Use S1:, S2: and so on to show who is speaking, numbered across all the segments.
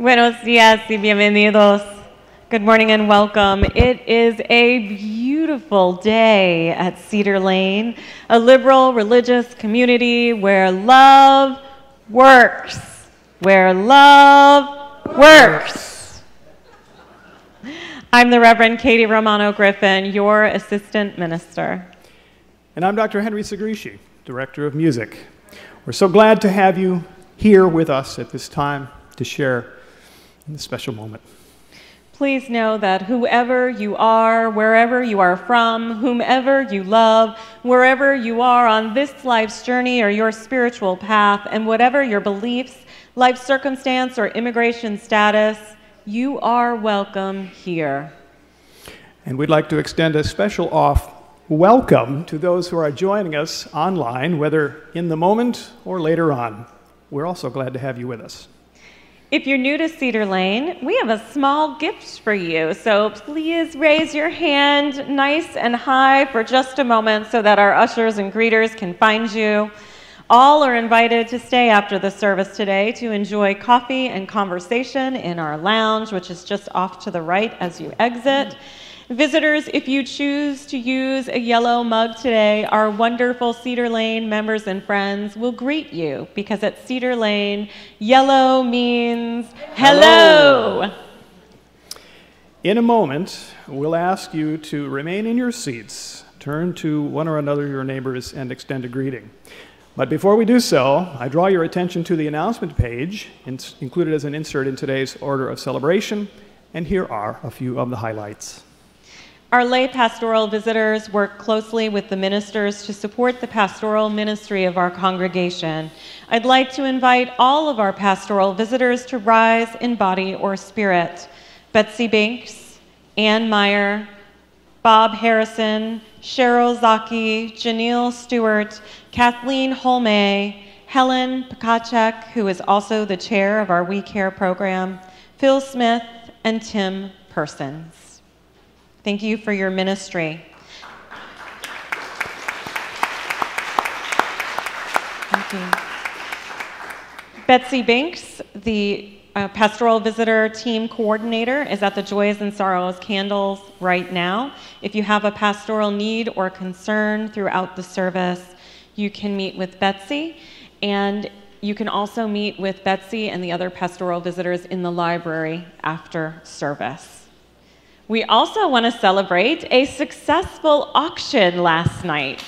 S1: Buenos días y bienvenidos. Good morning and welcome. It is a beautiful day at Cedar Lane, a liberal religious community where love works. Where love works. I'm the Reverend Katie Romano Griffin, your assistant minister.
S2: And I'm Dr. Henry Segrishi, Director of Music. We're so glad to have you here with us at this time to share in this special moment.
S1: Please know that whoever you are, wherever you are from, whomever you love, wherever you are on this life's journey or your spiritual path, and whatever your beliefs, life circumstance, or immigration status, you are welcome here.
S2: And we'd like to extend a special welcome to those who are joining us online, whether in the moment or later on. We're also glad to have you with us.
S1: If you're new to Cedar Lane, we have a small gift for you, so please raise your hand nice and high for just a moment so that our ushers and greeters can find you. All are invited to stay after the service today to enjoy coffee and conversation in our lounge, which is just off to the right as you exit. Visitors, if you choose to use a yellow mug today, our wonderful Cedar Lane members and friends will greet you because at Cedar Lane, yellow means hello.
S2: In a moment, we'll ask you to remain in your seats, turn to one or another of your neighbors and extend a greeting. But before we do so, I draw your attention to the announcement page included as an insert in today's order of celebration, and here are a few of the highlights.
S1: Our lay pastoral visitors work closely with the ministers to support the pastoral ministry of our congregation. I'd like to invite all of our pastoral visitors to rise in body or spirit. Betsy Binks, Ann Moyer, Bob Harrison, Cheryl Zaki, Janules Stewart, Kathleen Holmay, Helen Pakacek, who is also the chair of our We Care program, Phil Smith, and Tim Persons. Thank you for your ministry. Thank you. Betsy Binks, the pastoral visitor team coordinator, is at the Joys and Sorrows candles right now. If you have a pastoral need or concern throughout the service, you can meet with Betsy, and you can also meet with Betsy and the other pastoral visitors in the library after service. We also want to celebrate a successful auction last night.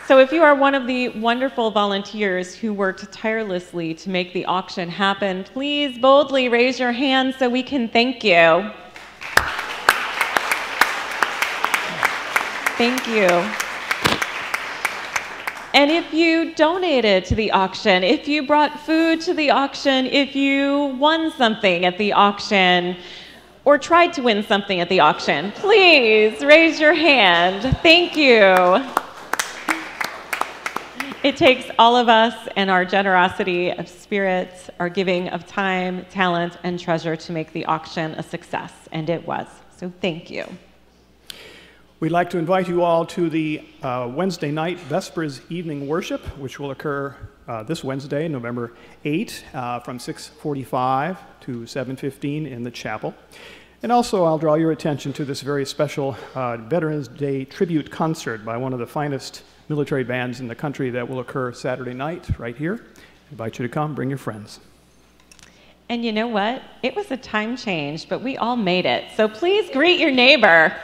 S1: So if you are one of the wonderful volunteers who worked tirelessly to make the auction happen, please boldly raise your hand so we can thank you. Thank you. And if you donated to the auction, if you brought food to the auction, if you won something at the auction, or tried to win something at the auction, please raise your hand. Thank you. It takes all of us and our generosity of spirit, our giving of time, talent, and treasure to make the auction a success, and it was. So thank you.
S2: We'd like to invite you all to the Wednesday night Vespers evening worship, which will occur this Wednesday, November 8, from 6:45 to 7:15 in the chapel. And also, I'll draw your attention to this very special Veterans Day tribute concert by one of the finest military bands in the country that will occur Saturday night right here. I invite you to come, bring your friends.
S1: And you know what? It was a time change, but we all made it. So please greet your neighbor.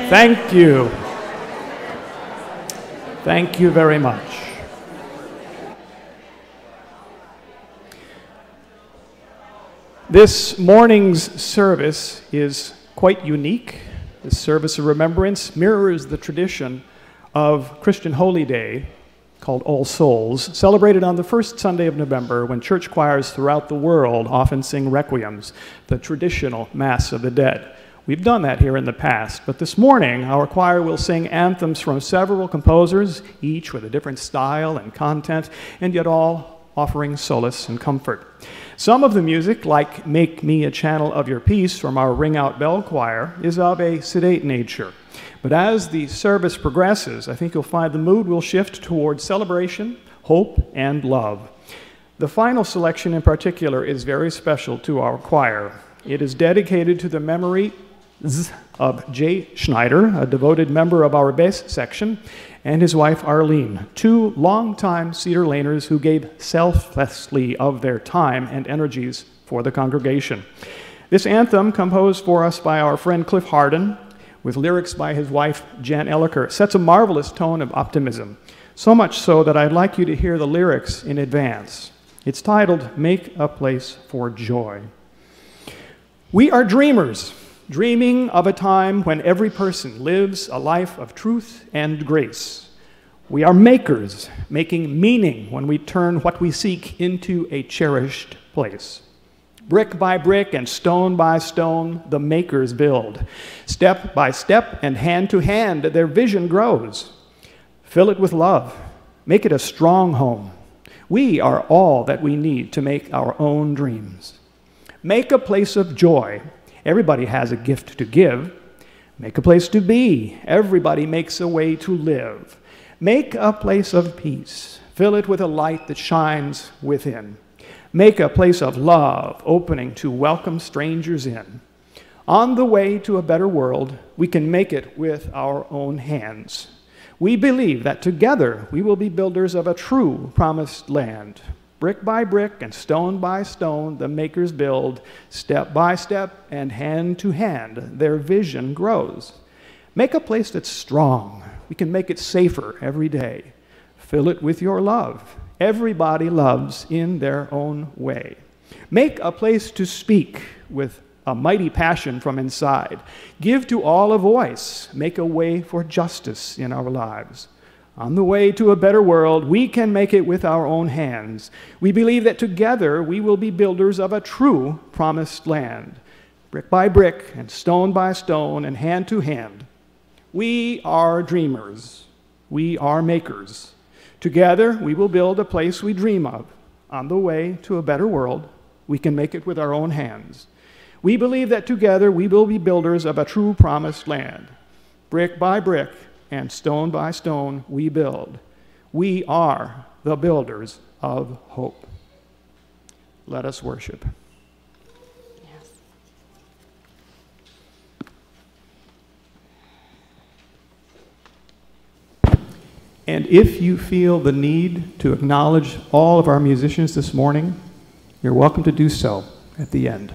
S2: Thank you. Thank you very much. This morning's service is quite unique. The service of remembrance mirrors the tradition of Christian Holy Day, called All Souls, celebrated on the first Sunday of November when church choirs throughout the world often sing requiems, the traditional Mass of the Dead. We've done that here in the past, but this morning our choir will sing anthems from several composers, each with a different style and content, and yet all offering solace and comfort. Some of the music, like Make Me a Channel of Your Peace from our Ring Out Bell Choir, is of a sedate nature. But as the service progresses, I think you'll find the mood will shift towards celebration, hope, and love. The final selection in particular is very special to our choir. It is dedicated to the memory of Jay Schneider, a devoted member of our bass section, and his wife Arlene, two longtime Cedar Laners who gave selflessly of their time and energies for the congregation. This anthem, composed for us by our friend Cliff Harden, with lyrics by his wife Jan Elliker, sets a marvelous tone of optimism, so much so that I'd like you to hear the lyrics in advance. It's titled, Make a Place for Joy. We are dreamers, dreaming of a time when every person lives a life of truth and grace. We are makers, making meaning when we turn what we seek into a cherished place. Brick by brick and stone by stone, the makers build. Step by step and hand to hand, their vision grows. Fill it with love. Make it a strong home. We are all that we need to make our own dreams. Make a place of joy. Everybody has a gift to give. Make a place to be. Everybody makes a way to live. Make a place of peace. Fill it with a light that shines within. Make a place of love, opening to welcome strangers in. On the way to a better world, we can make it with our own hands. We believe that together we will be builders of a true promised land. Brick by brick and stone by stone, the makers build. Step by step and hand to hand, their vision grows. Make a place that's strong. We can make it safer every day. Fill it with your love. Everybody loves in their own way. Make a place to speak with a mighty passion from inside. Give to all a voice. Make a way for justice in our lives. On the way to a better world, we can make it with our own hands. We believe that together we will be builders of a true promised land. Brick by brick and stone by stone and hand to hand. We are dreamers. We are makers. Together, we will build a place we dream of. On the way to a better world, we can make it with our own hands. We believe that together we will be builders of a true promised land. Brick by brick and stone by stone we build. We are the builders of hope. Let us worship. And if you feel the need to acknowledge all of our musicians this morning, you're welcome to do so at the end.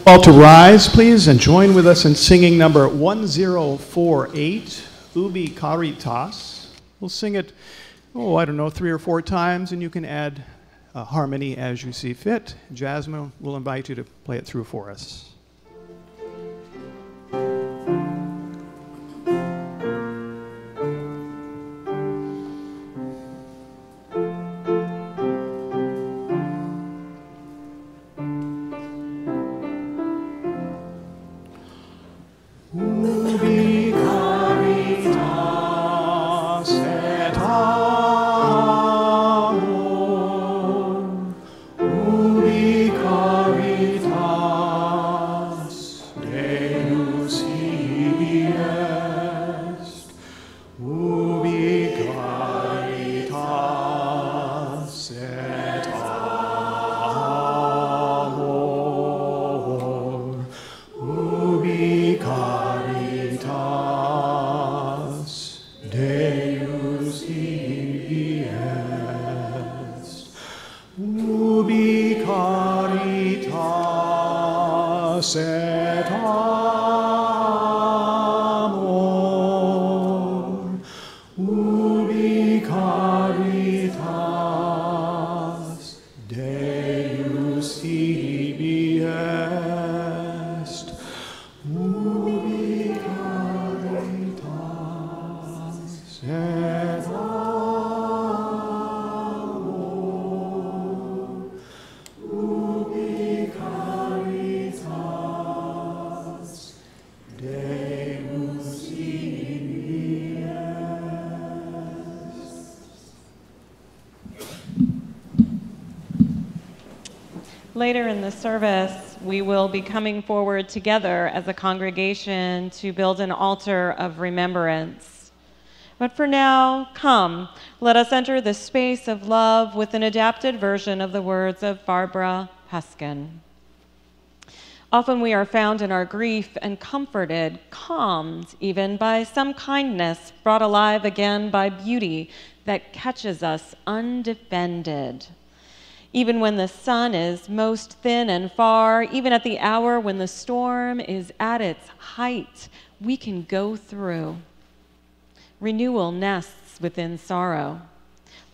S2: All to rise, please, and join with us in singing number 1048, Ubi Caritas. We'll sing it, I don't know, 3 or 4 times, and you can add harmony as you see fit. Jasmine will invite you to play it through for us.
S1: Later in the service, we will be coming forward together as a congregation to build an altar of remembrance. But for now, come, let us enter the space of love with an adapted version of the words of Barbara Peskin. Often we are found in our grief and comforted, calmed even by some kindness, brought alive again by beauty that catches us undefended. Even when the sun is most thin and far, even at the hour when the storm is at its height, we can go through. Renewal nests within sorrow.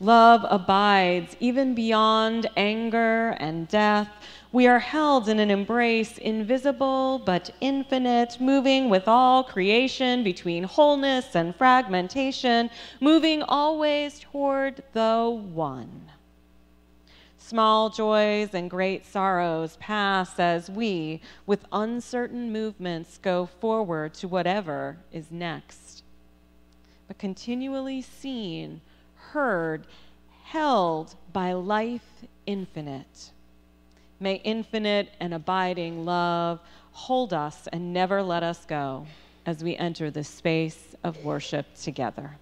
S1: Love abides even beyond anger and death. We are held in an embrace invisible but infinite, moving with all creation between wholeness and fragmentation, moving always toward the one. Small joys and great sorrows pass as we, with uncertain movements, go forward to whatever is next. But continually seen, heard, held by life infinite. May infinite and abiding love hold us and never let us go as we enter the space of worship together.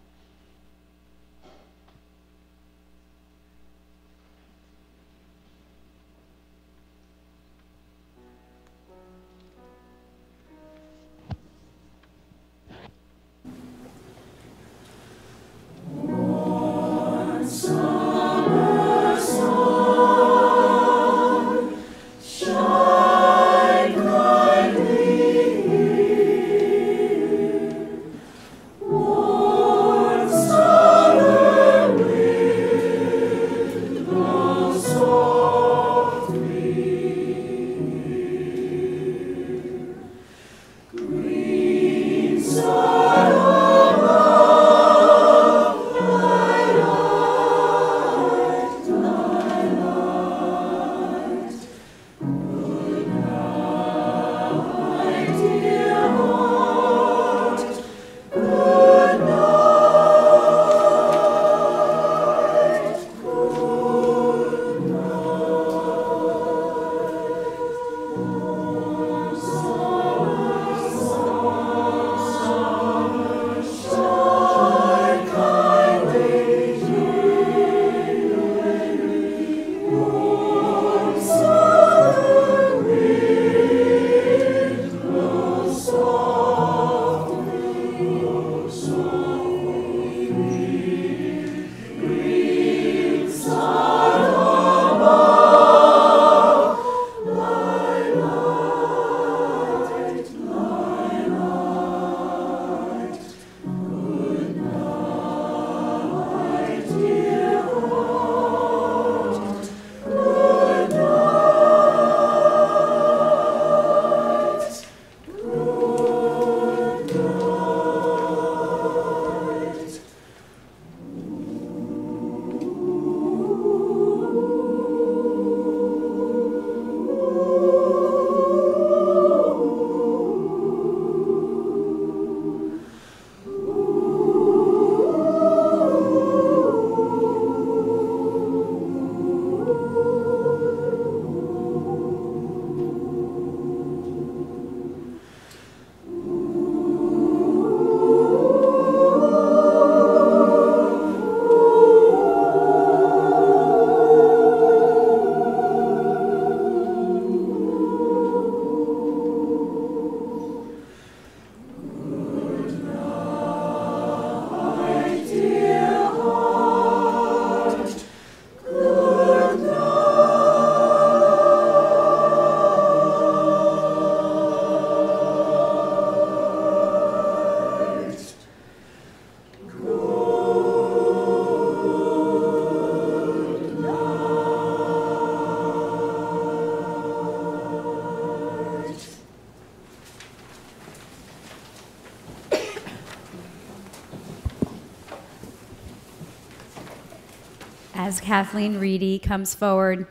S3: As Kathleen Reedy comes forward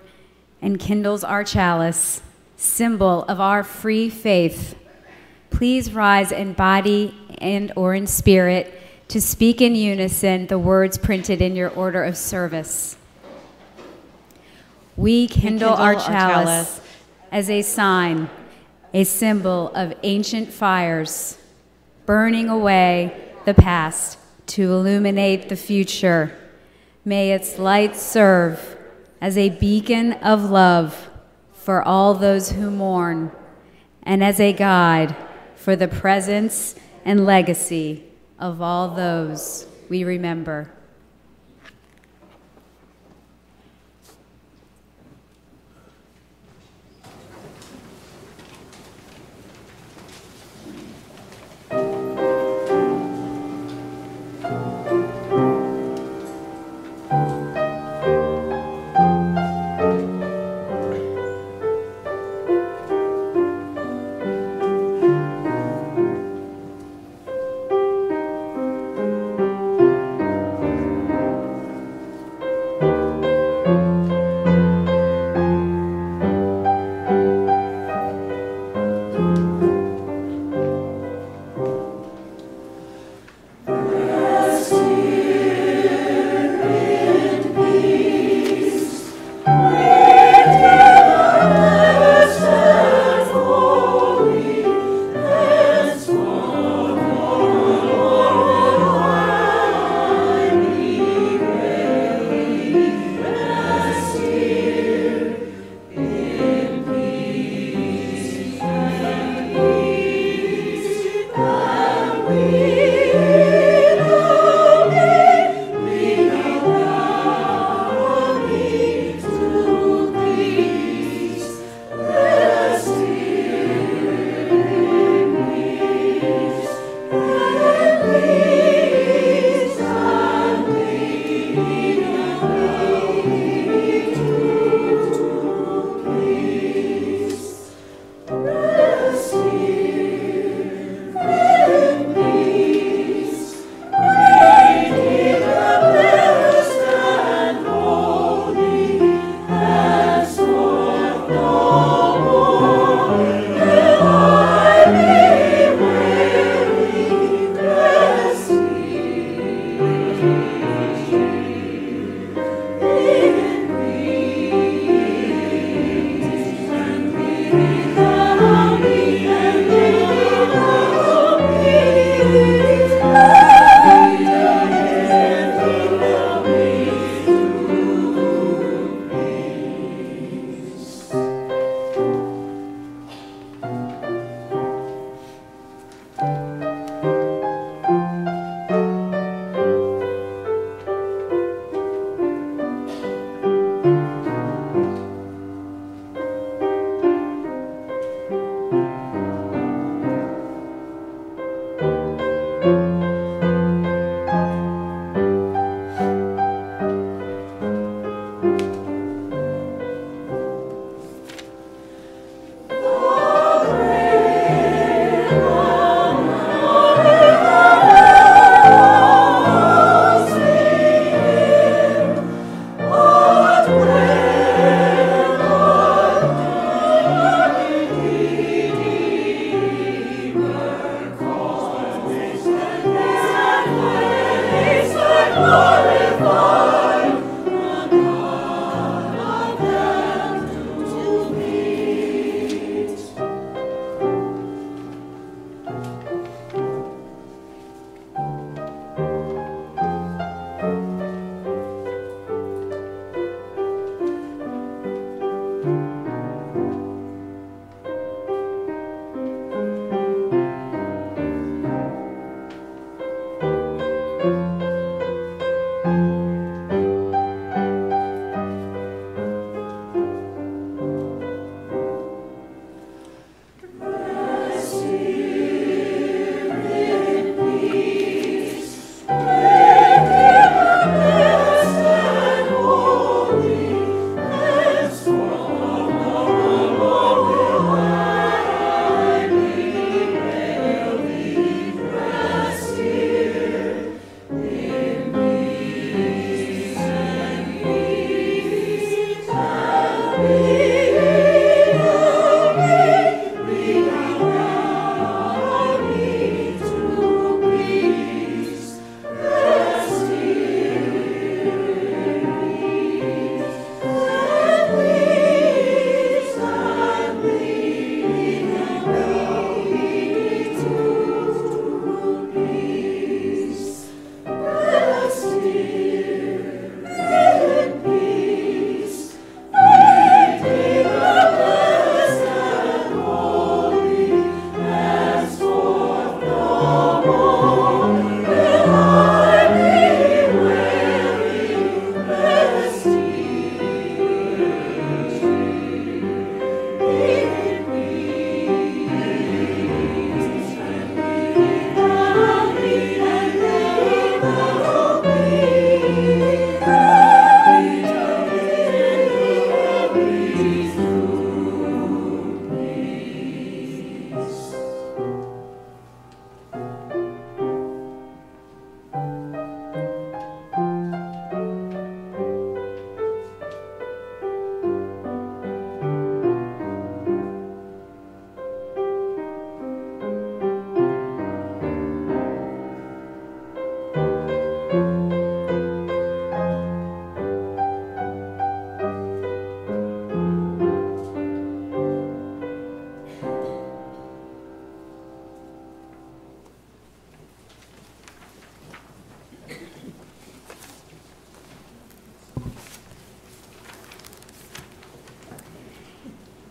S3: and kindles our chalice, symbol of our free faith, please rise in body and or in spirit to speak in unison the words printed in your order of service. We kindle our chalice as a sign, a symbol of ancient fires, burning away the past to illuminate the future. May its light serve as a beacon of love for all those who mourn, and as a guide for the presence and legacy of all those we remember.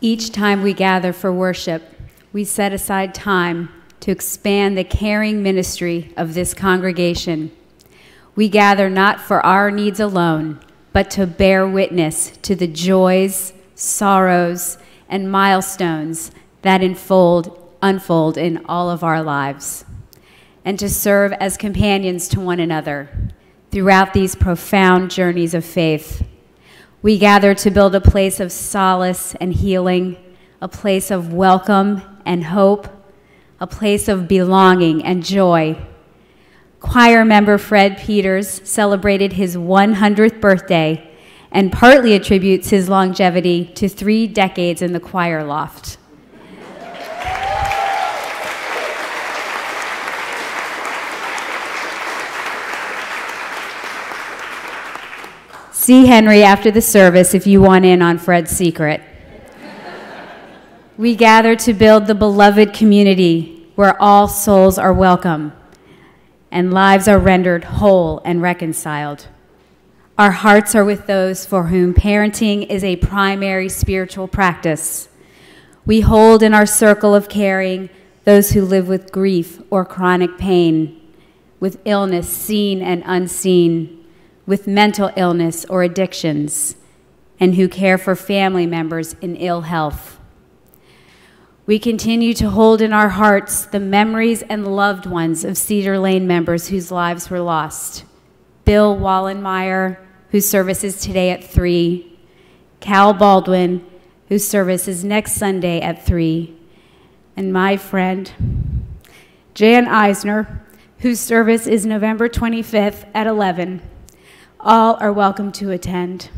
S3: Each time we gather for worship, we set aside time to expand the caring ministry of this congregation. We gather not for our needs alone, but to bear witness to the joys, sorrows, and milestones that unfold in all of our lives, and to serve as companions to one another throughout these profound journeys of faith. We gather to build a place of solace and healing, a place of welcome and hope, a place of belonging and joy. Choir member Fred Peters celebrated his 100th birthday and partly attributes his longevity to 3 decades in the choir loft. See Henry after the service if you want in on Fred's secret. We gather to build the beloved community where all souls are welcome and lives are rendered whole and reconciled. Our hearts are with those for whom parenting is a primary spiritual practice. We hold in our circle of caring those who live with grief or chronic pain, with illness seen and unseen, with mental illness or addictions, and who care for family members in ill health. We continue to hold in our hearts the memories and loved ones of Cedar Lane members whose lives were lost. Bill Wallenmeyer, whose service is today at 3, Cal Baldwin, whose service is next Sunday at 3, and my friend, Jan Eisner, whose service is November 25th at 11. All are welcome to attend.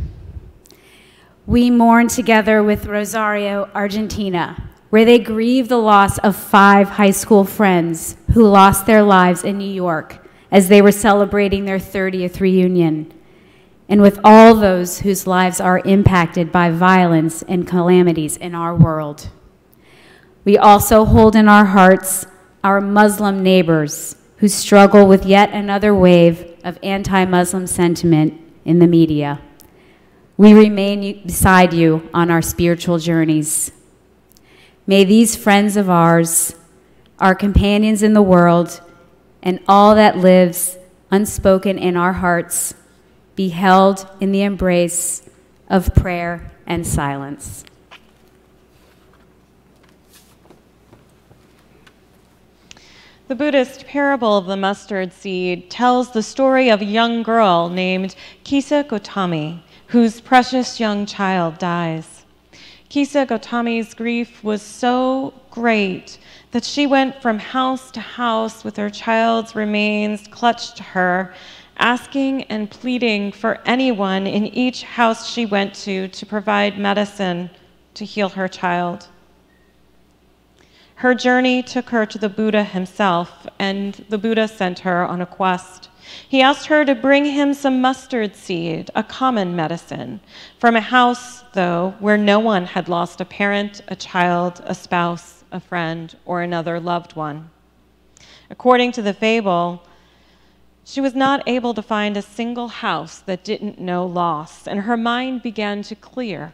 S3: We mourn together with Rosario, Argentina, where they grieve the loss of 5 high school friends who lost their lives in New York as they were celebrating their 30th reunion, and with all those whose lives are impacted by violence and calamities in our world. We also hold in our hearts our Muslim neighbors who struggle with yet another wave of anti-Muslim sentiment in the media. We remain beside you on our spiritual journeys. May these friends of ours, our companions in the world, and all that lives unspoken in our hearts, be held in the embrace of prayer and silence.
S1: The Buddhist parable of the mustard seed tells the story of a young girl named Kisa Gotami, whose precious young child dies. Kisa Gotami's grief was so great that she went from house to house with her child's remains clutched to her, asking and pleading for anyone in each house she went to provide medicine to heal her child. Her journey took her to the Buddha himself, and the Buddha sent her on a quest. He asked her to bring him some mustard seed, a common medicine, from a house, though, where no one had lost a parent, a child, a spouse, a friend, or another loved one. According to the fable, she was not able to find a single house that didn't know loss, and her mind began to clear.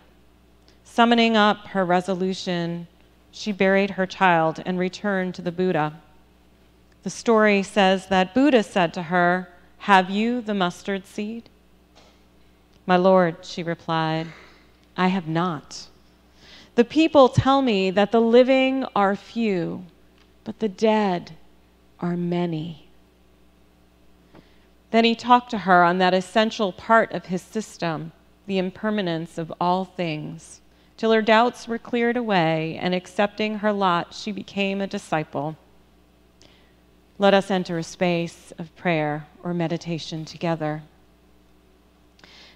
S1: Summoning up her resolution, she buried her child and returned to the Buddha. The story says that Buddha said to her, "Have you the mustard seed?" "My Lord," she replied, "I have not. The people tell me that the living are few, but the dead are many." Then he talked to her on that essential part of his system, the impermanence of all things, till her doubts were cleared away, and accepting her lot, she became a disciple. Let us enter a space of prayer or meditation together.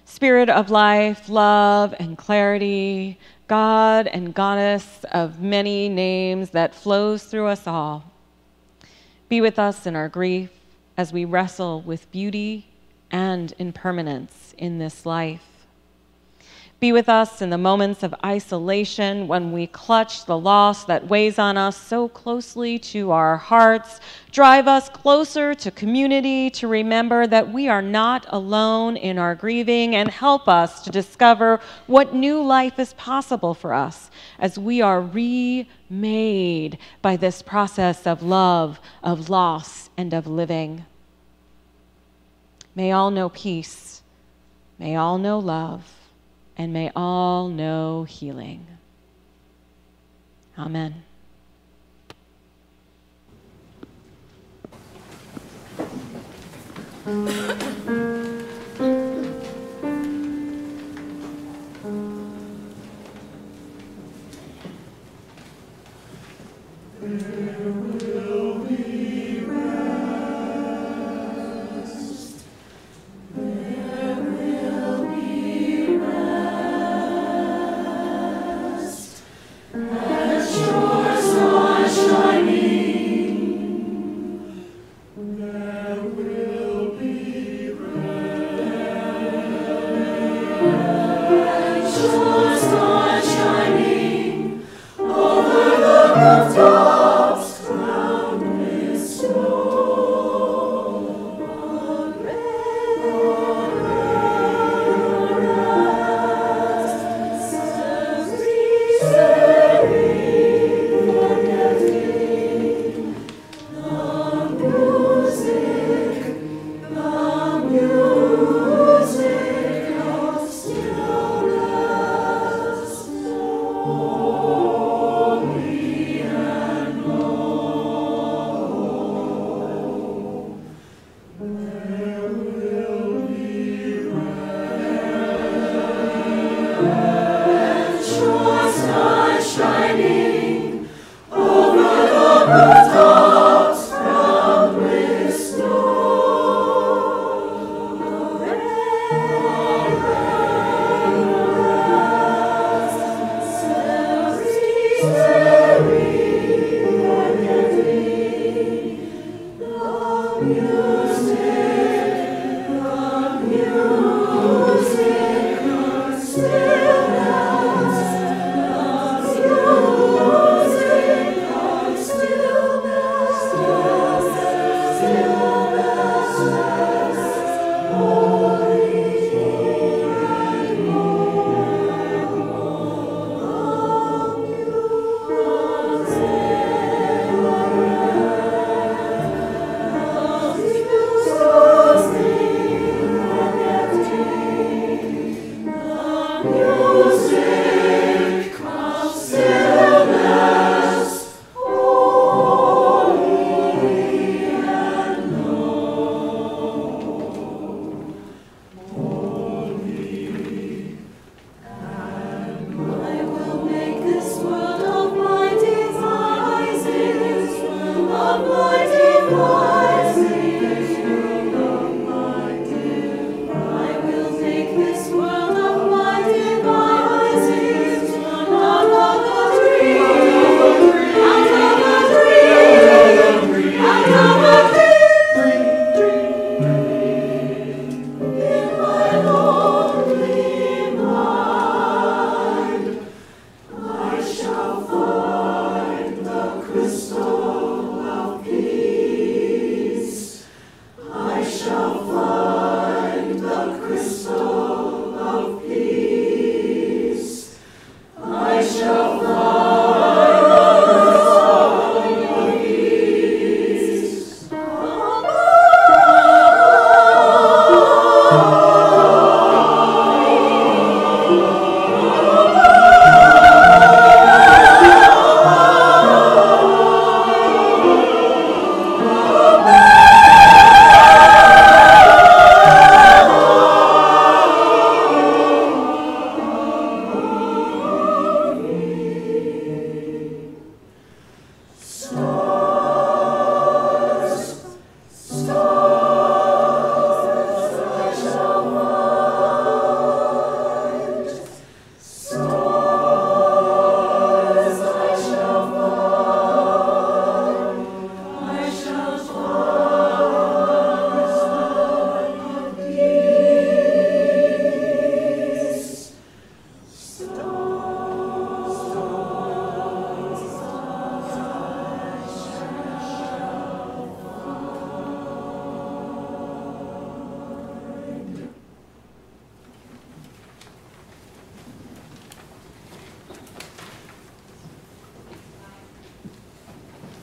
S1: Spirit of life, love, and clarity, God and Goddess of many names that flows through us all, be with us in our grief as we wrestle with beauty and impermanence in this life. Be with us in the moments of isolation when we clutch the loss that weighs on us so closely to our hearts. Drive us closer to community to remember that we are not alone in our grieving, and help us to discover what new life is possible for us as we are remade by this process of love, of loss, and of living. May all know peace, may all know love, and may all know healing. Amen.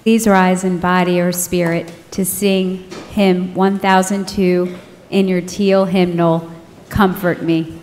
S3: Please rise in body or spirit to sing hymn 1002 in your teal hymnal, Comfort Me.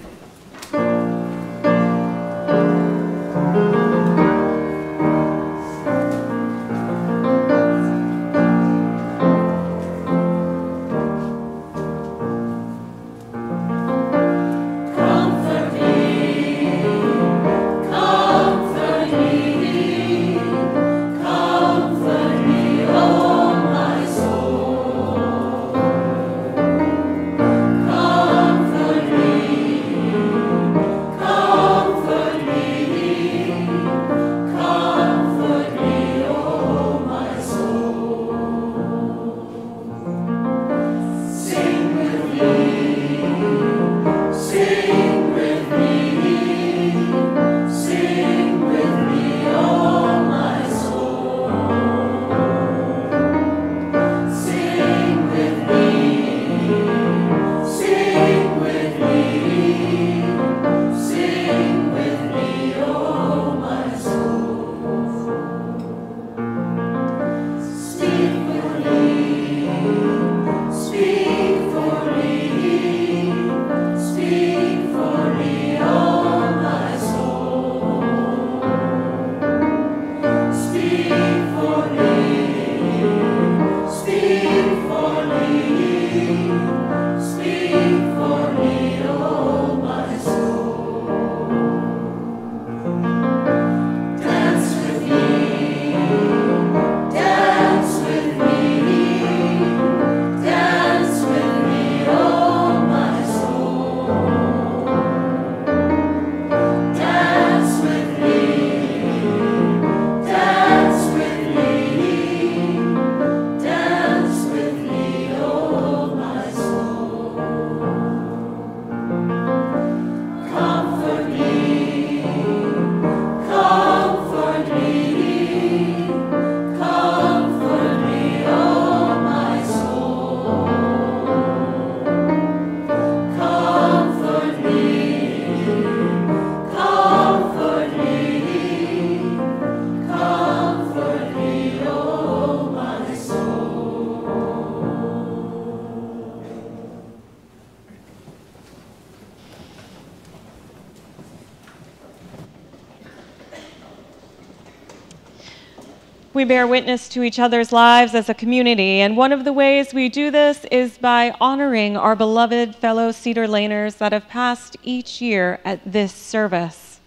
S1: We bear witness to each other's lives as a community, and one of the ways we do this is by honoring our beloved fellow Cedar Laners that have passed each year at this service.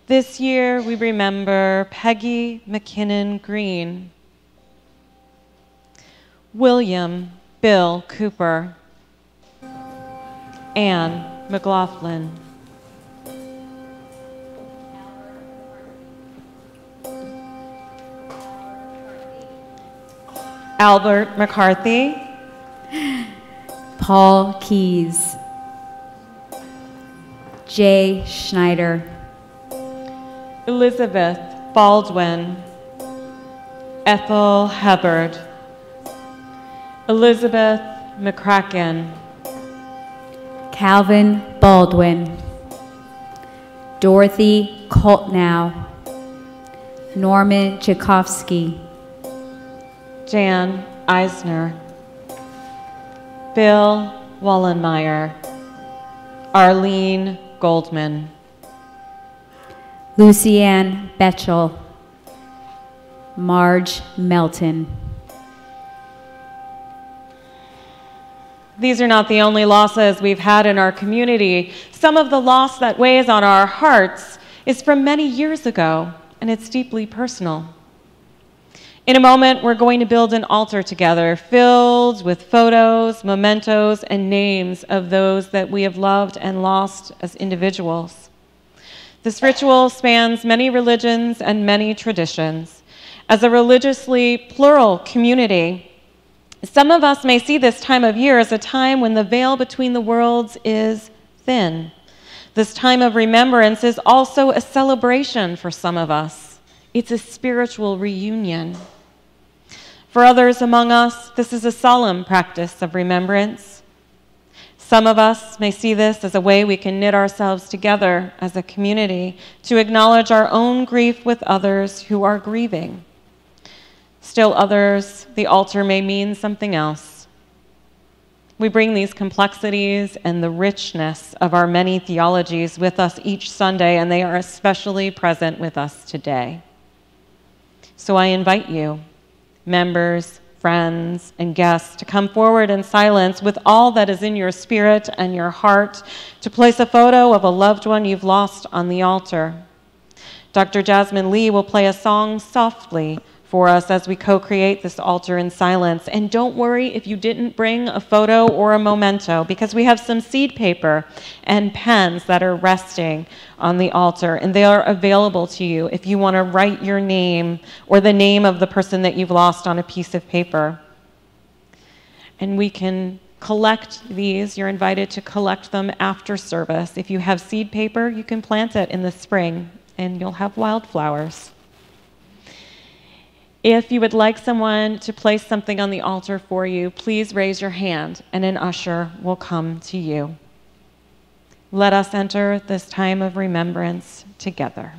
S1: This year, we remember Peggy McKinnon Green, William Bill Cooper, Anne McLaughlin, Albert McCarthy,
S3: Paul Keyes, Jay Schneider,
S1: Elizabeth Baldwin, Ethel Hubbard, Elizabeth McCracken,
S3: Calvin Baldwin, Dorothy Koltnow, Norman Tchaikovsky,
S1: Jan Eisner, Bill Wallenmeyer, Arlene Goldman,
S3: Lucianne Betchel, Marge Melton.
S1: These are not the only losses we've had in our community. Some of the loss that weighs on our hearts is from many years ago, and it's deeply personal. In a moment, we're going to build an altar together filled with photos, mementos, and names of those that we have loved and lost as individuals. This ritual spans many religions and many traditions. As a religiously plural community, some of us may see this time of year as a time when the veil between the worlds is thin. This time of remembrance is also a celebration for some of us. It's a spiritual reunion. For others among us, this is a solemn practice of remembrance. Some of us may see this as a way we can knit ourselves together as a community to acknowledge our own grief with others who are grieving. Still others, the altar may mean something else. We bring these complexities and the richness of our many theologies with us each Sunday, and they are especially present with us today. So I invite you, members, friends, and guests, to come forward in silence with all that is in your spirit and your heart, to place a photo of a loved one you've lost on the altar. Dr. Jasmine Lee will play a song softly for us as we co-create this altar in silence. And don't worry if you didn't bring a photo or a memento, because we have some seed paper and pens that are resting on the altar, and they are available to you if you want to write your name or the name of the person that you've lost on a piece of paper. And we can collect these. You're invited to collect them after service. If you have seed paper, you can plant it in the spring, and you'll have wildflowers. If you would like someone to place something on the altar for you, please raise your hand and an usher will come to you. Let us enter this time of remembrance together.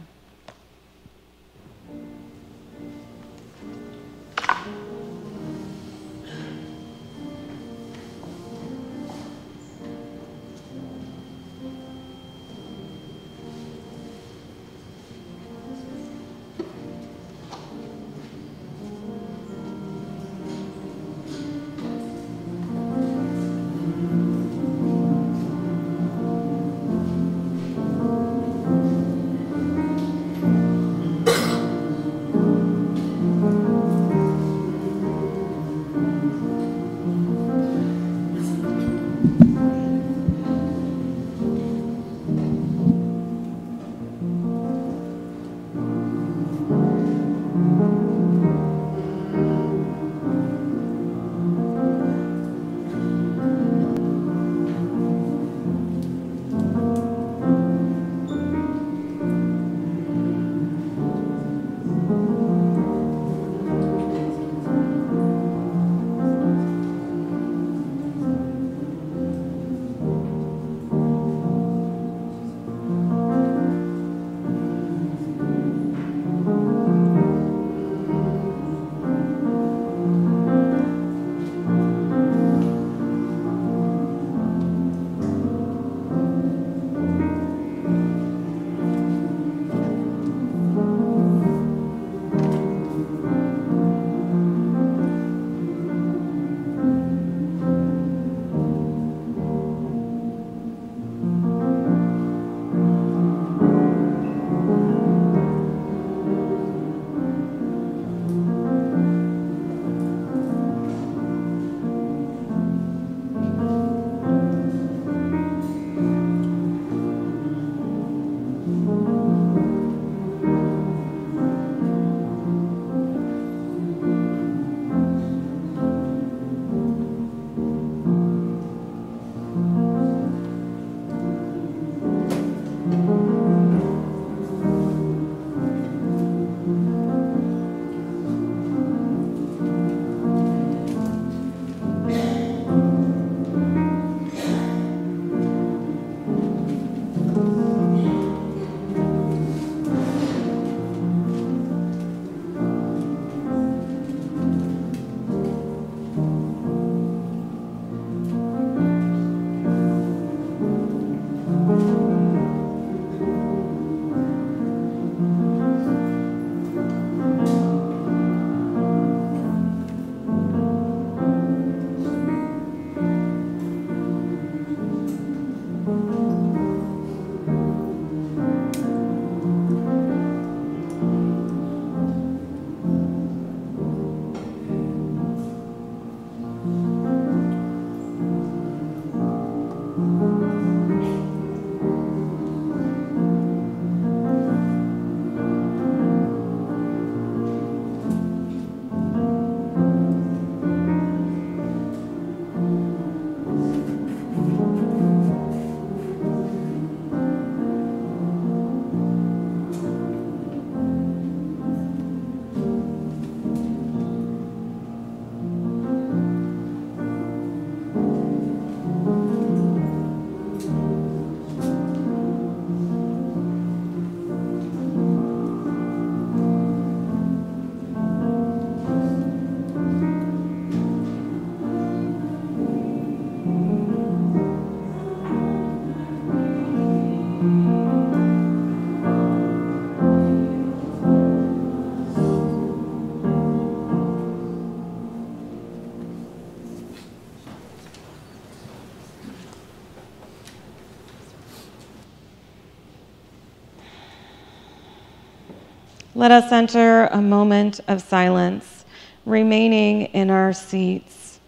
S1: let us enter a moment of silence, remaining in our seats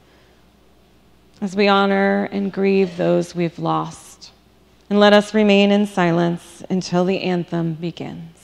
S1: as we honor and grieve those we've lost. And let us remain in silence until the anthem begins.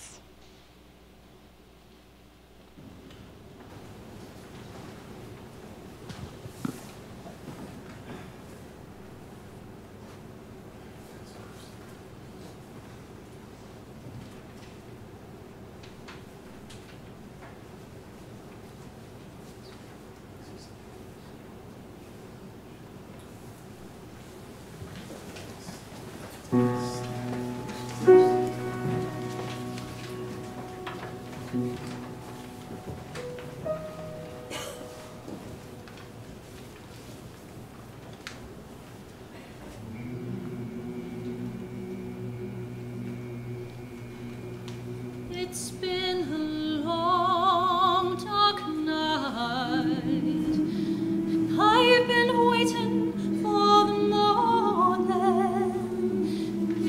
S4: It's been a long, dark night, and I've been waiting for the morning.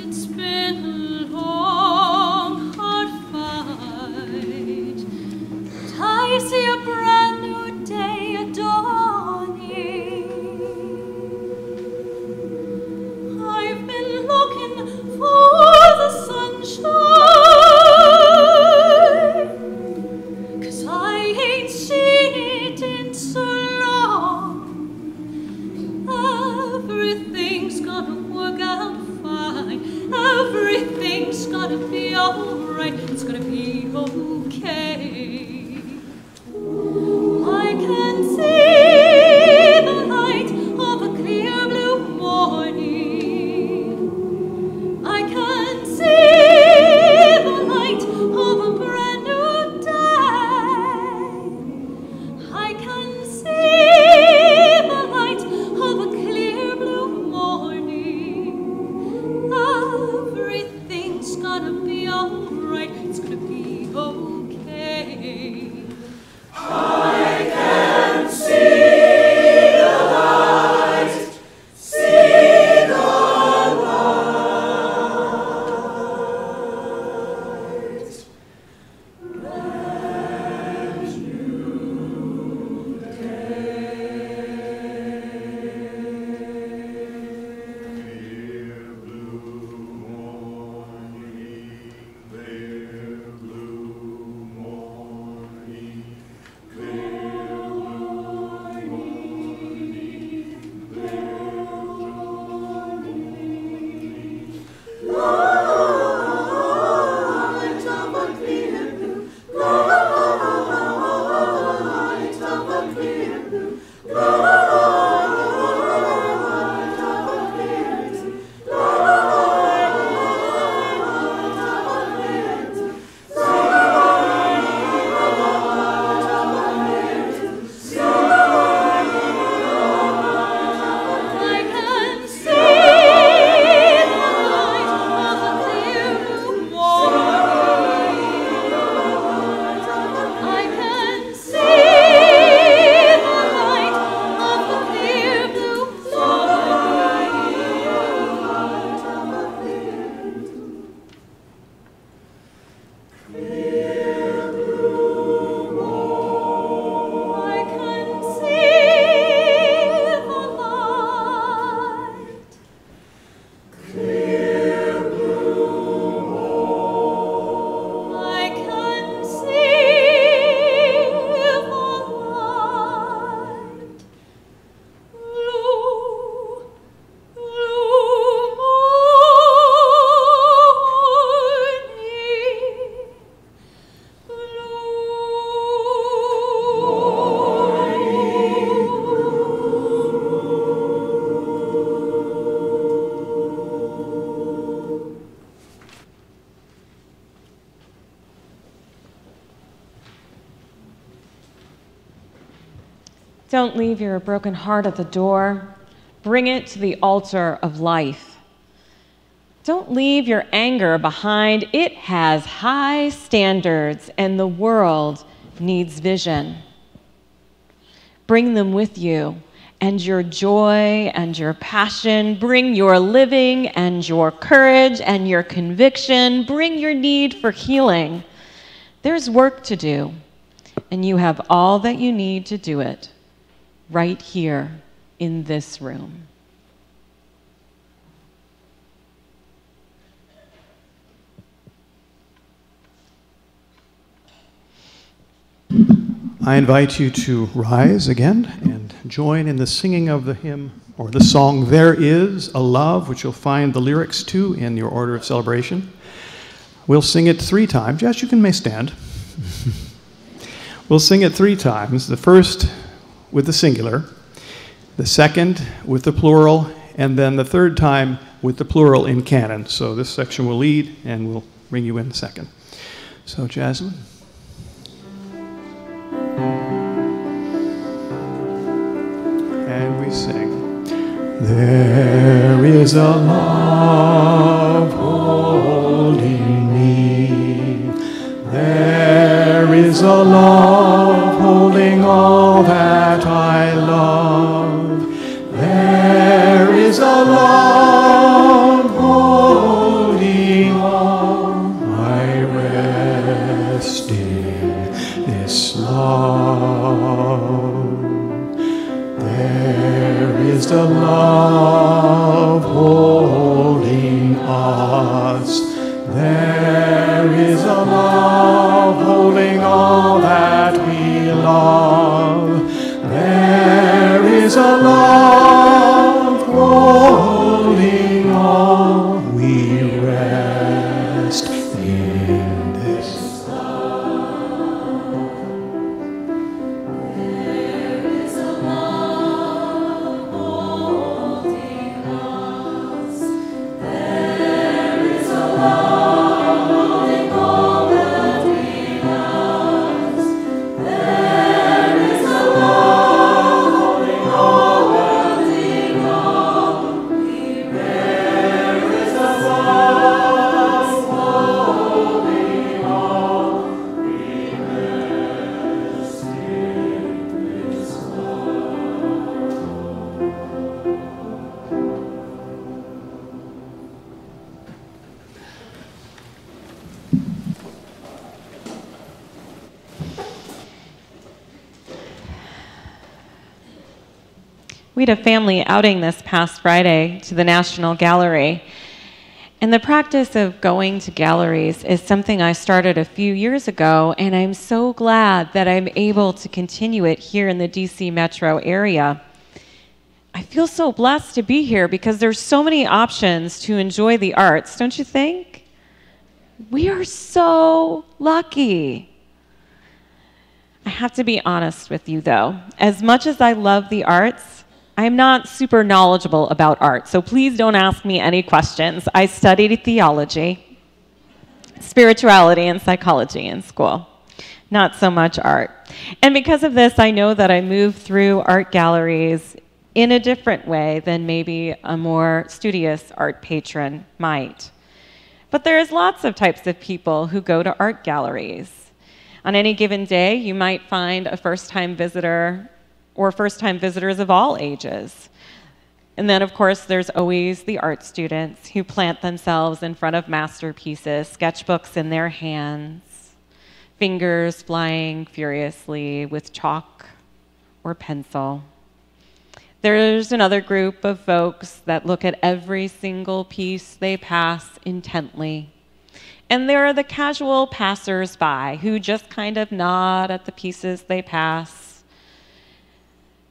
S4: It's been a long, hard fight, but I see a brand new day dawning. I've been looking for the sunshine, everything's gonna be alright, it's gonna be okay. I can see the light of a clear blue morning. I can see the light of a brand new day. I can see the light of a clear blue morning. Everything's gonna be alright, it's gonna be okay. I can see the light, see the light. Brand new
S1: Don't leave your broken heart at the door. Bring it to the altar of life. Don't leave your anger behind. It has high standards, and the world needs vision. Bring them with you, and your joy and your passion. Bring your living and your courage and your conviction. Bring your need for healing. There's work to do, and you have all that you need to do it right here in this room.
S2: I invite you to rise again and join in the singing of the hymn or the song, There Is a Love, which you'll find the lyrics to in your order of celebration. We'll sing it 3 times. Yes, you may stand. We'll sing it 3 times. The first with the singular, the second with the plural, and then the third time with the plural in canon. So this section will lead, and we'll bring you in second. So, Jasmine. And we sing. There is a love holding me. There is a love holding all that I love. There is a love holding all. I rest in this love. There is a love holding us. There is a love holding all that we love. There is a love holding all. We rest in this love. There is a love holding us. There is a love holding all that we love. There is a love holding all that we love. There is a love holding all. We rest in this
S1: We had a family outing this past Friday to the National Gallery. And the practice of going to galleries is something I started a few years ago, and I'm so glad that I'm able to continue it here in the DC metro area. I feel so blessed to be here because there's so many options to enjoy the arts, don't you think? We are so lucky. I have to be honest with you, though. As much as I love the arts, I'm not super knowledgeable about art, so please don't ask me any questions. I studied theology, spirituality, and psychology in school, not so much art. And because of this, I know that I move through art galleries in a different way than maybe a more studious art patron might. But there's lots of types of people who go to art galleries. On any given day, you might find a first-time visitor or first-time visitors of all ages. And then, of course, there's always the art students who plant themselves in front of masterpieces, sketchbooks in their hands, fingers flying furiously with chalk or pencil. There's another group of folks that look at every single piece they pass intently. And there are the casual passers-by who just kind of nod at the pieces they pass,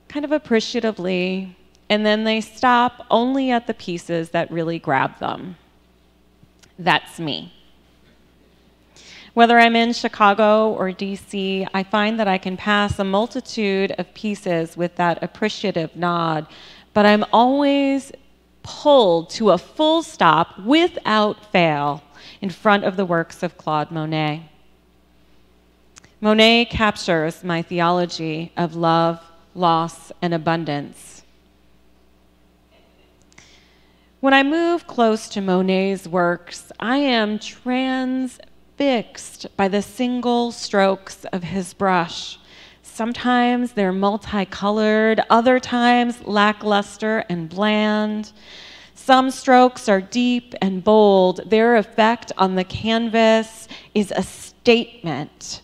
S1: kind of appreciatively, and then they stop only at the pieces that really grab them. That's me. Whether I'm in Chicago or DC, I find that I can pass a multitude of pieces with that appreciative nod, but I'm always pulled to a full stop without fail in front of the works of Claude Monet. Monet captures my theology of love, loss, and abundance. When I move close to Monet's works, I am transfixed by the single strokes of his brush. Sometimes they're multicolored, other times lackluster and bland. Some strokes are deep and bold. Their effect on the canvas is astounding statement.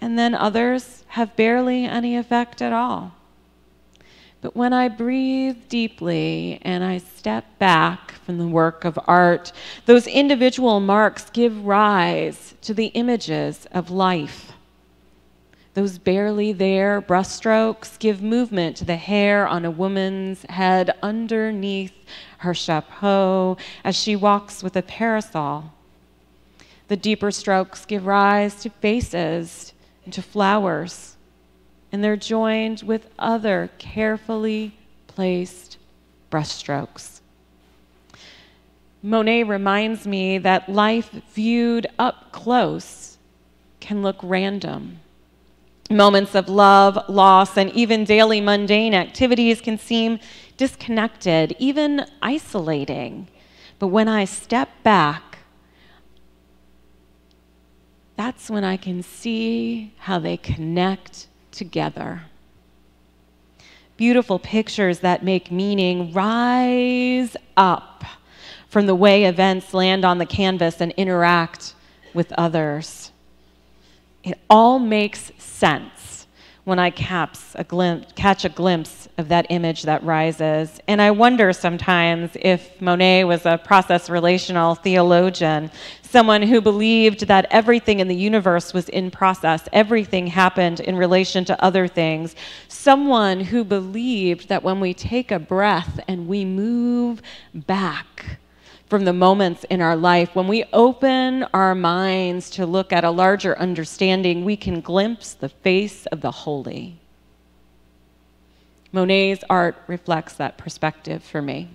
S1: And then others have barely any effect at all. But when I breathe deeply and I step back from the work of art, those individual marks give rise to the images of life. Those barely there brushstrokes give movement to the hair on a woman's head underneath her chapeau as she walks with a parasol. The deeper strokes give rise to faces and to flowers, and they're joined with other carefully placed brushstrokes. Monet reminds me that life viewed up close can look random. Moments of love, loss, and even daily mundane activities can seem disconnected, even isolating. But when I step back, that's when I can see how they connect together. Beautiful pictures that make meaning rise up from the way events land on the canvas and interact with others. It all makes sense when I catch a glimpse of that image that rises. And I wonder sometimes if Monet was a process relational theologian, someone who believed that everything in the universe was in process, everything happened in relation to other things, someone who believed that when we take a breath and we move back from the moments in our life, when we open our minds to look at a larger understanding, we can glimpse the face of the holy. Monet's art reflects that perspective for me.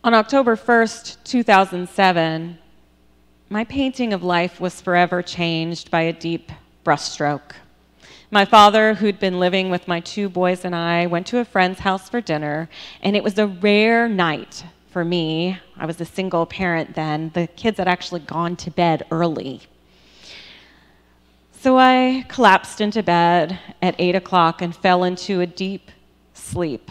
S1: On October 1st, 2007, my painting of life was forever changed by a deep brushstroke. My father, who'd been living with my two boys and I, went to a friend's house for dinner, and it was a rare night for me. I was a single parent then. The kids had actually gone to bed early. So I collapsed into bed at 8 o'clock and fell into a deep sleep.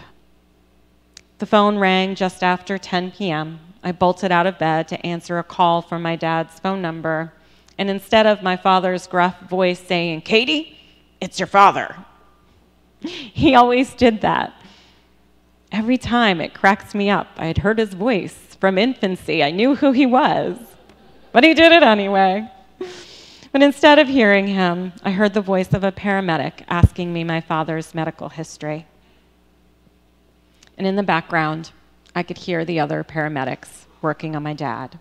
S1: The phone rang just after 10 p.m. I bolted out of bed to answer a call from my dad's phone number, and instead of my father's gruff voice saying, "Katie, it's your father," he always did that. Every time it cracks me up. I had heard his voice from infancy. I knew who he was, but he did it anyway. But instead of hearing him, I heard the voice of a paramedic asking me my father's medical history. And in the background, I could hear the other paramedics working on my dad.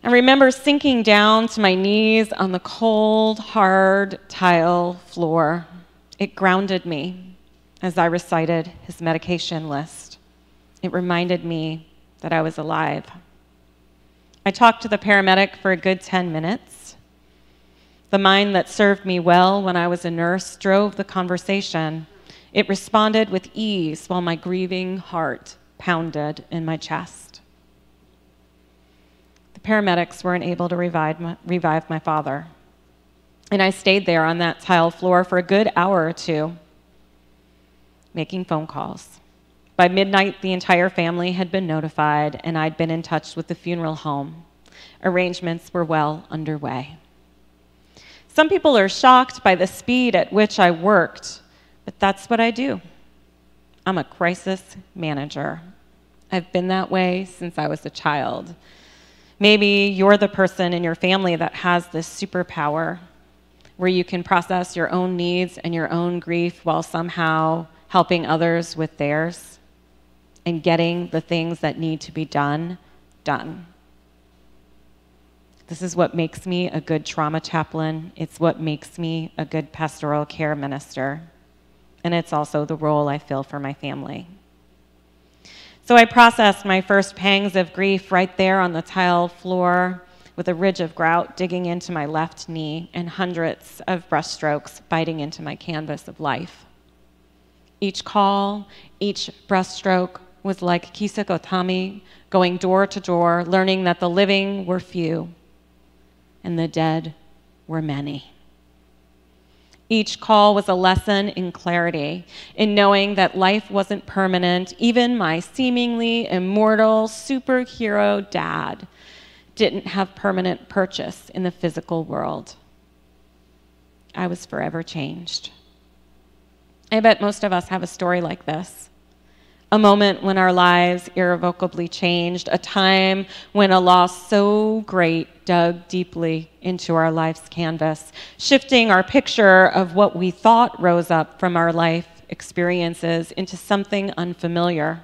S1: I remember sinking down to my knees on the cold, hard tile floor. It grounded me as I recited his medication list. It reminded me that I was alive. I talked to the paramedic for a good 10 minutes. The mind that served me well when I was a nurse drove the conversation. It responded with ease while my grieving heart pounded in my chest. Paramedics weren't able to revive my father. And I stayed there on that tile floor for a good hour or two, making phone calls. By midnight, the entire family had been notified, and I'd been in touch with the funeral home. Arrangements were well underway. Some people are shocked by the speed at which I worked, but that's what I do. I'm a crisis manager. I've been that way since I was a child. Maybe you're the person in your family that has this superpower where you can process your own needs and your own grief while somehow helping others with theirs and getting the things that need to be done. This is what makes me a good trauma chaplain. It's what makes me a good pastoral care minister. And it's also the role I fill for my family. So I processed my first pangs of grief right there on the tile floor with a ridge of grout digging into my left knee and hundreds of brushstrokes biting into my canvas of life. Each call, each brushstroke was like Kisa Gotami going door to door, learning that the living were few and the dead were many. Each call was a lesson in clarity, in knowing that life wasn't permanent. Even my seemingly immortal superhero dad didn't have permanent purchase in the physical world. I was forever changed. I bet most of us have a story like this. A moment when our lives irrevocably changed, a time when a loss so great dug deeply into our life's canvas, shifting our picture of what we thought rose up from our life experiences into something unfamiliar,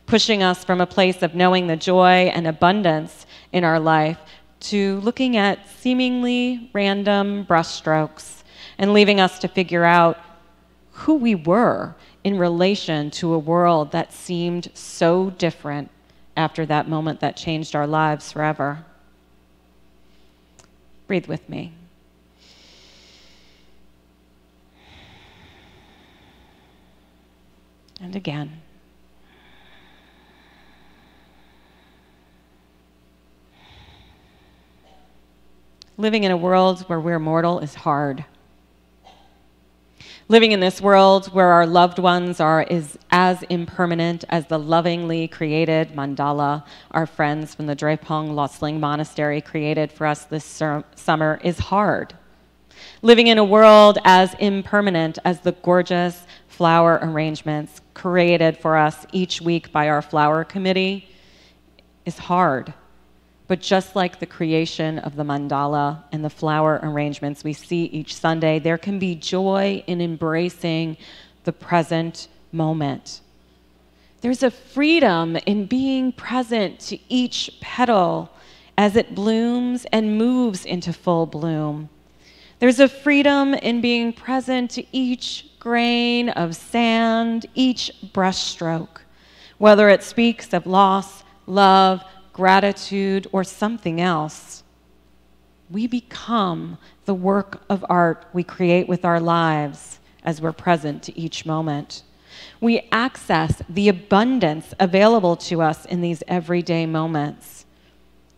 S1: pushing us from a place of knowing the joy and abundance in our life to looking at seemingly random brushstrokes and leaving us to figure out who we were in relation to a world that seemed so different after that moment that changed our lives forever. Breathe with me. And again. Living in a world where we're mortal is hard. Living in this world where our loved ones is as impermanent as the lovingly created mandala our friends from the Drepung Losling Monastery created for us this summer is hard. Living in a world as impermanent as the gorgeous flower arrangements created for us each week by our flower committee is hard. But just like the creation of the mandala and the flower arrangements we see each Sunday, there can be joy in embracing the present moment. There's a freedom in being present to each petal as it blooms and moves into full bloom. There's a freedom in being present to each grain of sand, each brushstroke, whether it speaks of loss, love, gratitude, or something else. We become the work of art we create with our lives as we're present to each moment. We access the abundance available to us in these everyday moments.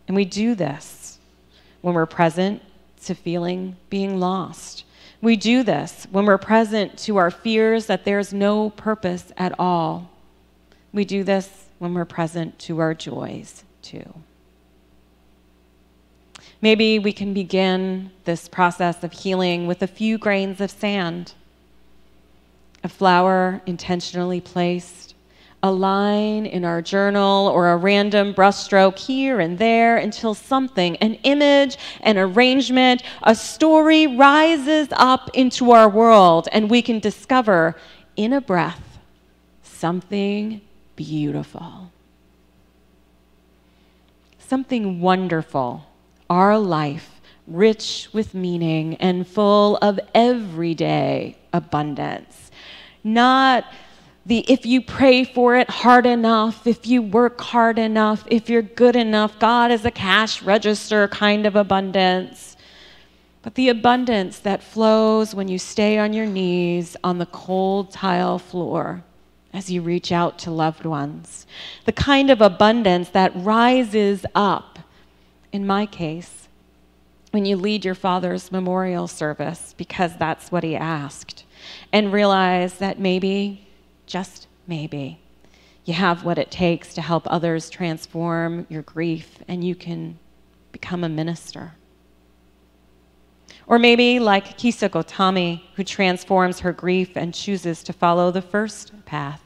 S1: And we do this when we're present to feeling being lost. We do this when we're present to our fears that there's no purpose at all. We do this when we're present to our joys too. Maybe we can begin this process of healing with a few grains of sand, a flower intentionally placed, a line in our journal, or a random brushstroke here and there until something, an image, an arrangement, a story rises up into our world and we can discover in a breath something beautiful. Something wonderful, our life, rich with meaning and full of everyday abundance. Not the if you pray for it hard enough, if you work hard enough, if you're good enough, God is a cash register kind of abundance, but the abundance that flows when you stay on your knees on the cold tile floor as you reach out to loved ones. The kind of abundance that rises up, in my case, when you lead your father's memorial service because that's what he asked, and realize that maybe, just maybe, you have what it takes to help others transform your grief and you can become a minister. Or maybe like Kisa Gotami, who transforms her grief and chooses to follow the first path.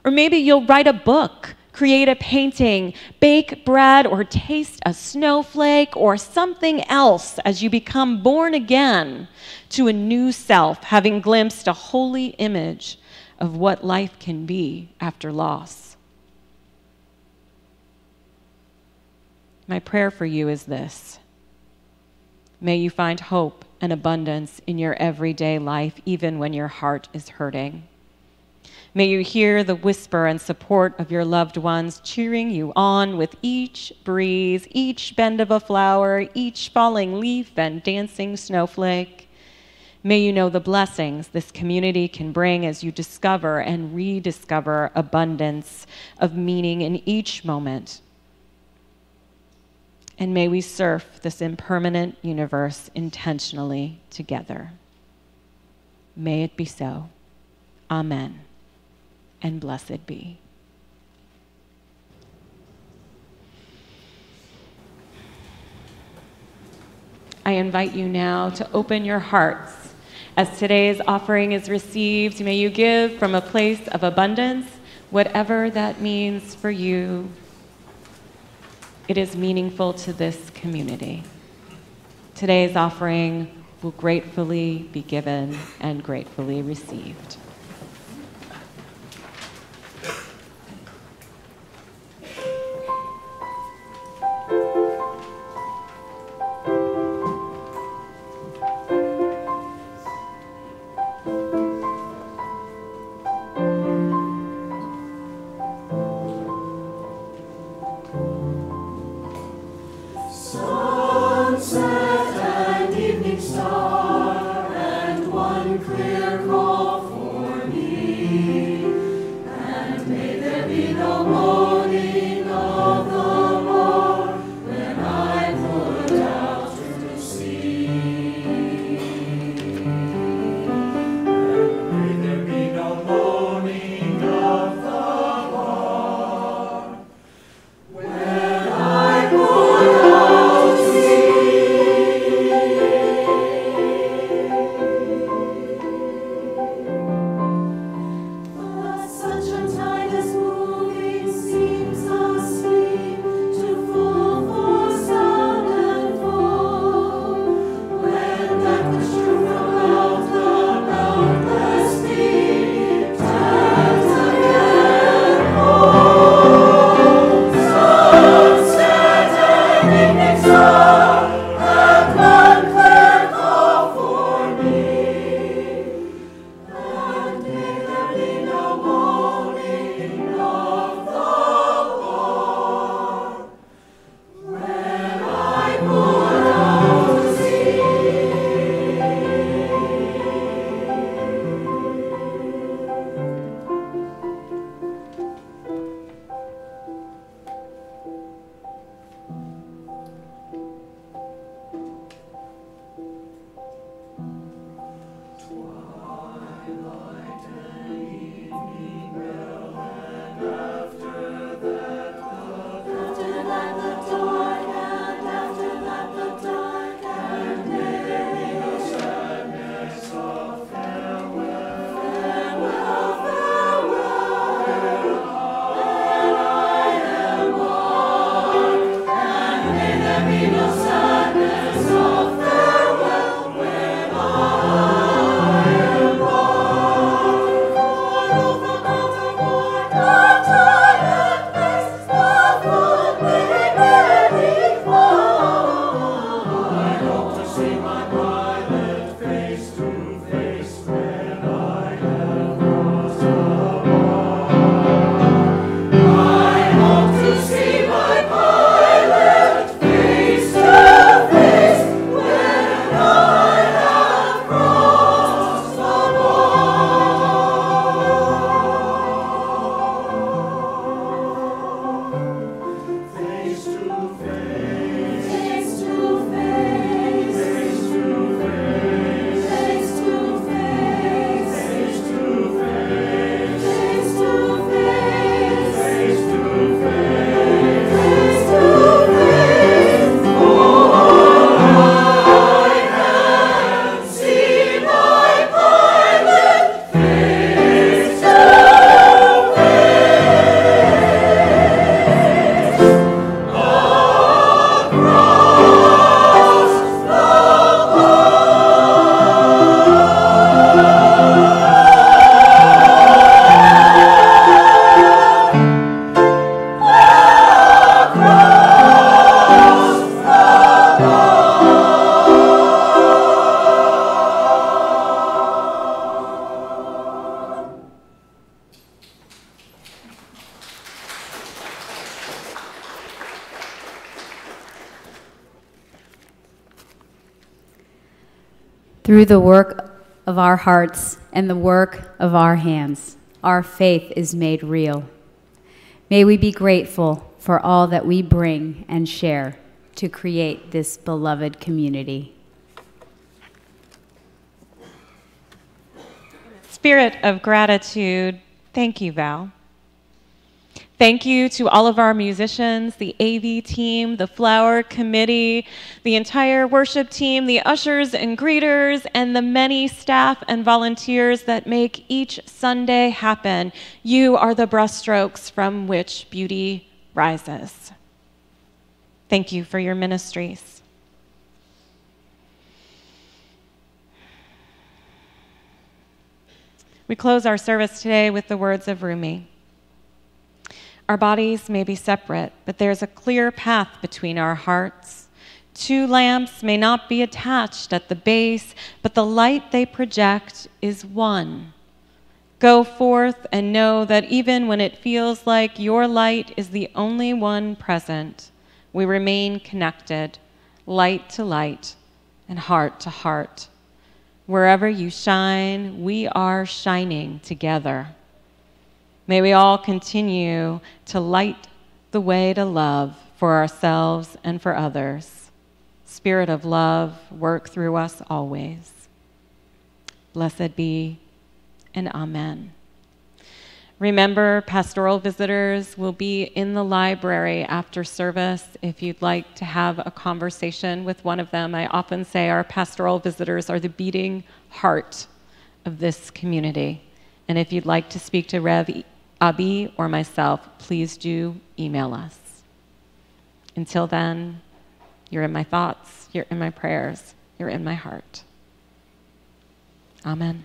S1: Or maybe you'll write a book, create a painting, bake bread, or taste a snowflake, or something else as you become born again to a new self, having glimpsed a holy image of what life can be after loss. My prayer for you is this. May you find hope and abundance in your everyday life, even when your heart is hurting. May you hear the whisper and support of your loved ones cheering you on with each breeze, each bend of a flower, each falling leaf and dancing snowflake. May you know the blessings this community can bring as you discover and rediscover abundance of meaning in each moment. And may we surf this impermanent universe intentionally together. May it be so. Amen. And blessed be. I invite you now to open your hearts. As today's offering is received, may you give from a place of abundance, whatever that means for you. It is meaningful to this community. Today's offering will gratefully be given and gratefully received.
S3: Through the work of our hearts and the work of our hands, our faith is made real. May we be grateful for all that we bring and share to create this beloved community.
S1: spirit of gratitude, thank you, Val. Thank you to all of our musicians, the AV team, the flower committee, the entire worship team, the ushers and greeters, and the many staff and volunteers that make each Sunday happen. You are the brushstrokes from which beauty rises. Thank you for your ministries. We close our service today with the words of Rumi. Our bodies may be separate, but there's a clear path between our hearts. Two lamps may not be attached at the base, but the light they project is one. Go forth and know that even when it feels like your light is the only one present, we remain connected, light to light and heart to heart. Wherever you shine, we are shining together. May we all continue to light the way to love for ourselves and for others. Spirit of love, work through us always. Blessed be, and amen. Remember, pastoral visitors will be in the library after service if you'd like to have a conversation with one of them. I often say our pastoral visitors are the beating heart of this community. And if you'd like to speak to Rev Abi or myself, please do email us. Until then, you're in my thoughts, you're in my prayers, you're in my heart. Amen.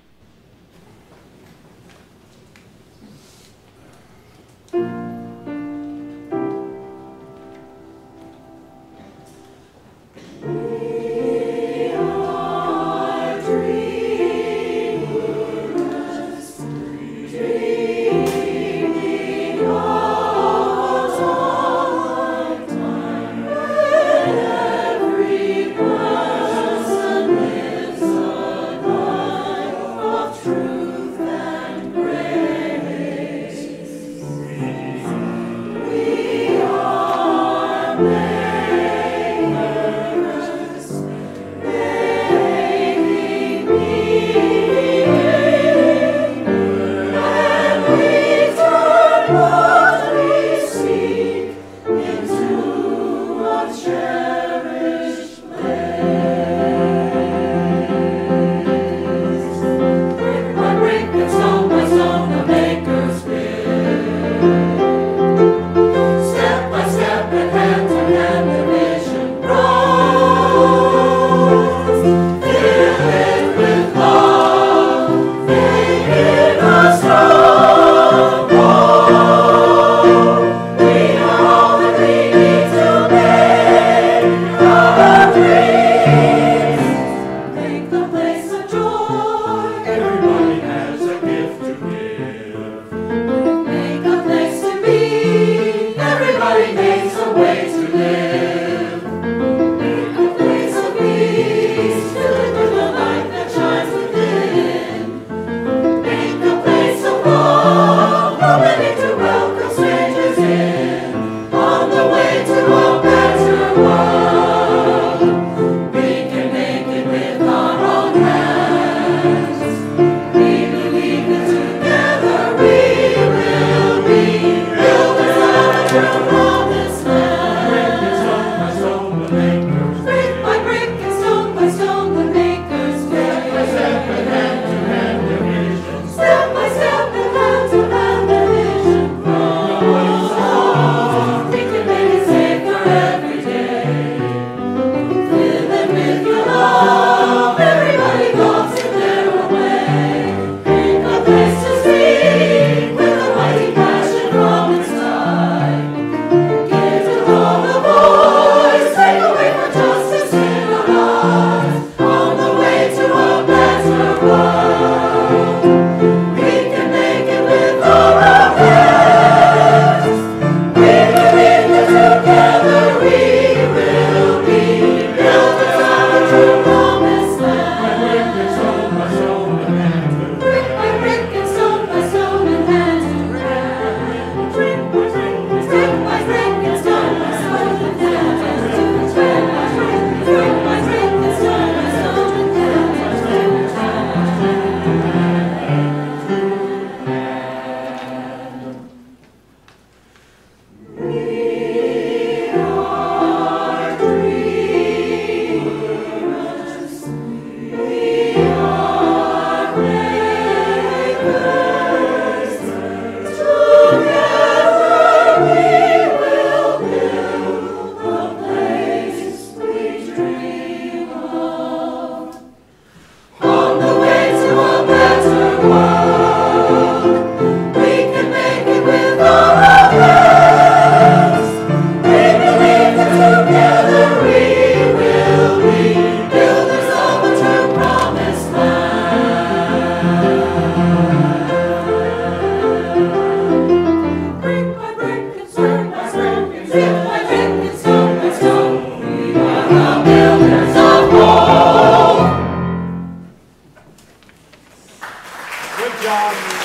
S2: job.